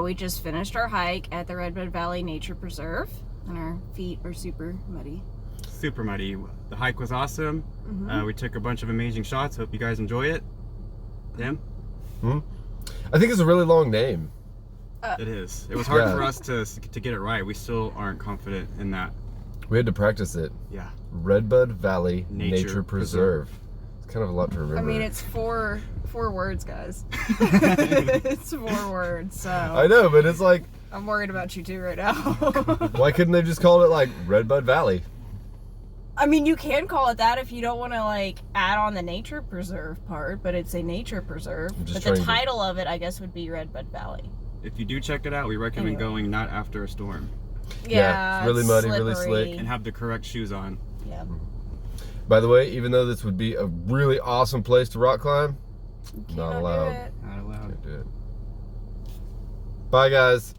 we just finished our hike at the Redbud Valley Nature Preserve, and our feet are super muddy. Super muddy. The hike was awesome. We took a bunch of amazing shots. Hope you guys enjoy it. Tim? I think it's a really long name. It is. It was hard for us to get it right. We still aren't confident in that. We had to practice it. Yeah. Redbud Valley Nature Nature Preserve. It's kind of a lot to remember. I mean, it's four words, guys. It's 4 words, so I know, but it's like, I'm worried about you too right now. why couldn't they just call it like Redbud Valley? I mean, you can call it that if you don't want to like add on the nature preserve part, but it's a nature preserve. I'm just But the trying to- title of it, I guess, would be Redbud Valley. If you do check it out, we recommend Anyway. going not after a storm Yeah, it's really muddy, really slippery. slick. and have the correct shoes on. Yeah. By the way, even though this would be a really awesome place to rock climb, Cannot not do allowed. it. Not allowed. Can't do it. Bye, guys.